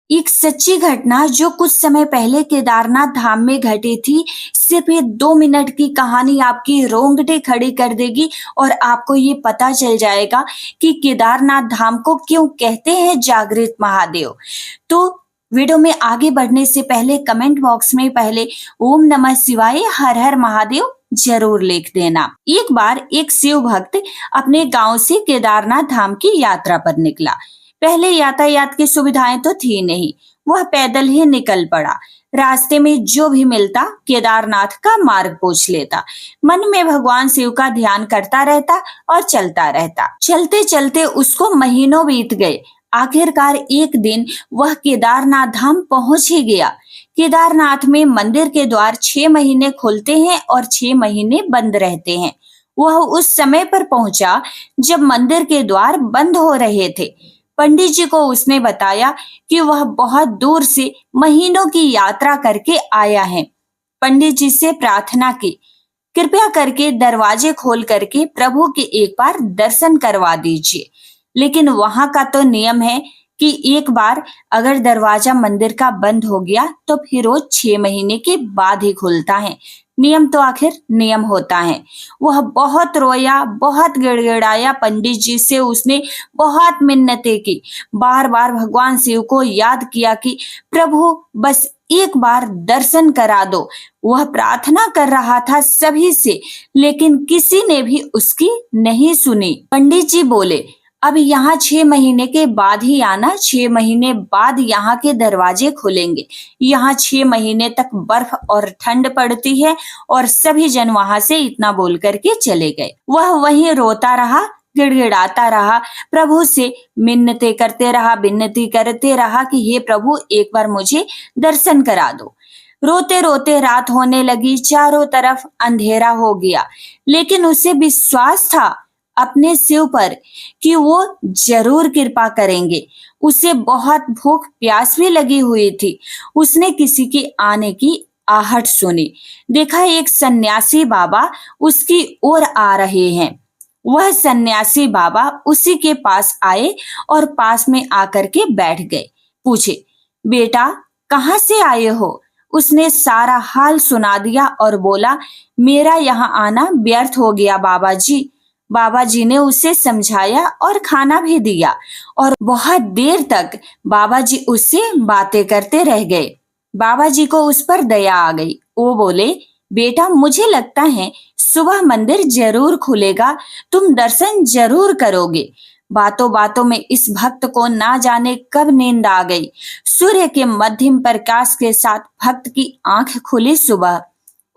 एक सच्ची घटना जो कुछ समय पहले केदारनाथ धाम में घटी थी। सिर्फ ये 2 मिनट की कहानी आपकी रोंगटे खड़ी कर देगी और आपको ये पता चल जाएगा कि केदारनाथ धाम को क्यों कहते हैं जागृत महादेव। तो वीडियो में आगे बढ़ने से पहले कमेंट बॉक्स में पहले ओम नमः शिवाय हर हर महादेव जरूर लिख देना। एक बार एक शिव भक्त अपने गांव से केदारनाथ धाम की यात्रा पर निकला। पहले यातायात की सुविधाएं तो थी नहीं, वह पैदल ही निकल पड़ा। रास्ते में जो भी मिलता केदारनाथ का मार्ग पूछ लेता। मन में भगवान शिव का ध्यान करता रहता और चलता रहता। चलते चलते उसको महीनों बीत गए। आखिरकार एक दिन वह केदारनाथ धाम पहुंच ही गया। केदारनाथ में मंदिर के द्वार 6 महीने खुलते हैं और 6 महीने बंद रहते हैं। वह उस समय पर पहुंचा जब मंदिर के द्वार बंद हो रहे थे। पंडित जी को उसने बताया कि वह बहुत दूर से महीनों की यात्रा करके आया है। पंडित जी से प्रार्थना की, कृपया करके दरवाजे खोल करके प्रभु के एक बार दर्शन करवा दीजिए। लेकिन वहां का तो नियम है कि एक बार अगर दरवाजा मंदिर का बंद हो गया तो फिर वो 6 महीने के बाद ही खुलता है। नियम तो आखिर नियम होता है। वह बहुत रोया, बहुत गिड़गिड़ाया। पंडित जी से उसने बहुत मिन्नतें की। बार बार भगवान शिव को याद किया कि प्रभु बस एक बार दर्शन करा दो। वह प्रार्थना कर रहा था सभी से, लेकिन किसी ने भी उसकी नहीं सुनी। पंडित जी बोले, अब यहाँ 6 महीने के बाद ही आना, 6 महीने बाद यहाँ के दरवाजे खुलेंगे। यहाँ 6 महीने तक बर्फ और ठंड पड़ती है और सभी जन वहां से इतना बोल करके चले गए। वह वहीं रोता रहा, गिड़गिड़ाता रहा, प्रभु से मिन्नतें करते रहा, विनती करते रहा कि हे प्रभु एक बार मुझे दर्शन करा दो। रोते रोते रात होने लगी, चारों तरफ अंधेरा हो गया, लेकिन उसे विश्वास था अपने शिव पर कि वो जरूर कृपा करेंगे। उसे बहुत भूख प्यास भी लगी हुई थी। उसने किसी के आने की आहट सुनी। देखा एक सन्यासी बाबा उसकी ओर आ रहे हैं। वह सन्यासी बाबा उसी के पास आए और पास में आकर के बैठ गए। पूछे, बेटा कहाँ से आए हो? उसने सारा हाल सुना दिया और बोला, मेरा यहाँ आना व्यर्थ हो गया बाबा जी। बाबा जी ने उसे समझाया और खाना भी दिया और बहुत देर तक बाबा जी उससे बातें करते रह गए। बाबा जी को उस पर दया आ गई। वो बोले, बेटा मुझे लगता है सुबह मंदिर जरूर खुलेगा, तुम दर्शन जरूर करोगे। बातों बातों में इस भक्त को ना जाने कब नींद आ गई। सूर्य के मध्यम प्रकाश के साथ भक्त की आंख खुली सुबह।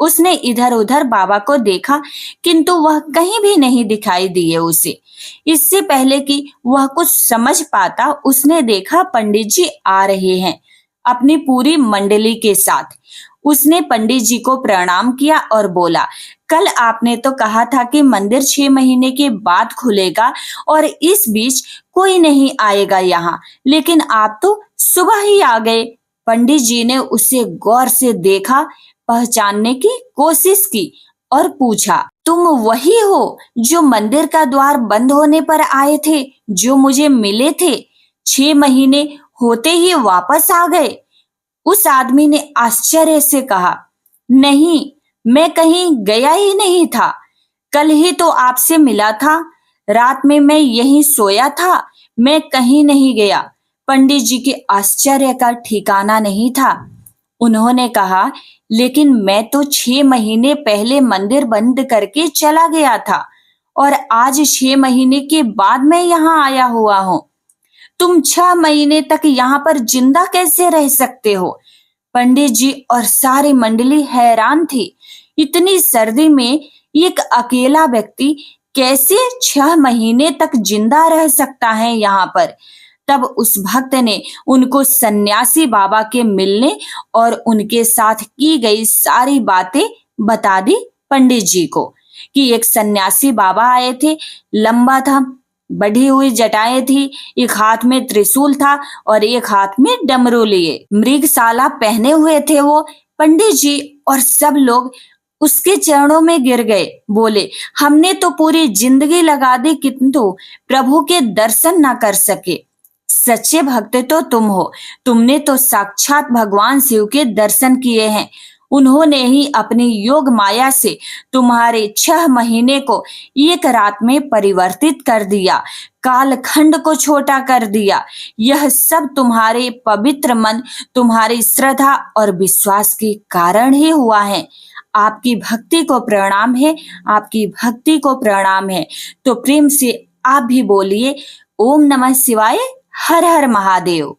उसने इधर उधर बाबा को देखा, किंतु वह कहीं भी नहीं दिखाई दिए उसे। इससे पहले कि वह कुछ समझ पाता, उसने देखा पंडित जी आ रहे हैं अपनी पूरी मंडली के साथ। उसने पंडित जी को प्रणाम किया और बोला, कल आपने तो कहा था कि मंदिर 6 महीने के बाद खुलेगा और इस बीच कोई नहीं आएगा यहाँ, लेकिन आप तो सुबह ही आ गए। पंडित जी ने उसे गौर से देखा, पहचानने की कोशिश की और पूछा, तुम वही हो जो मंदिर का द्वार बंद होने पर आए थे, जो मुझे मिले थे? 6 महीने होते ही वापस आ गए? उस आदमी ने आश्चर्य से कहा, नहीं, मैं कहीं गया ही नहीं था। कल ही तो आपसे मिला था। रात में मैं यहीं सोया था, मैं कहीं नहीं गया। पंडित जी के आश्चर्य का ठिकाना नहीं था। उन्होंने कहा, लेकिन मैं तो 6 महीने पहले मंदिर बंद करके चला गया था और आज 6 महीने के बाद मैं यहाँ आया हुआ हूँ। तुम 6 महीने तक यहाँ पर जिंदा कैसे रह सकते हो? पंडित जी और सारी मंडली हैरान थी। इतनी सर्दी में एक अकेला व्यक्ति कैसे 6 महीने तक जिंदा रह सकता है यहाँ पर? तब उस भक्त ने उनको सन्यासी बाबा के मिलने और उनके साथ की गई सारी बातें बता दी पंडित जी को कि एक सन्यासी बाबा आए थे, लंबा था, बढ़ी हुई जटाएं थी, एक हाथ में त्रिशूल था और एक हाथ में डमरू लिए, मृगशाला पहने हुए थे वो। पंडित जी और सब लोग उसके चरणों में गिर गए। बोले, हमने तो पूरी जिंदगी लगा दी किंतु प्रभु के दर्शन ना कर सके। सच्चे भक्त तो तुम हो। तुमने तो साक्षात भगवान शिव के दर्शन किए हैं। उन्होंने ही अपनी योग माया से तुम्हारे 6 महीने को एक रात में परिवर्तित कर दिया, कालखंड को छोटा कर दिया। यह सब तुम्हारे पवित्र मन, तुम्हारी श्रद्धा और विश्वास के कारण ही हुआ है। आपकी भक्ति को प्रणाम है, आपकी भक्ति को प्रणाम है। तो प्रेम से आप भी बोलिए, ओम नमः शिवाय, हर हर महादेव।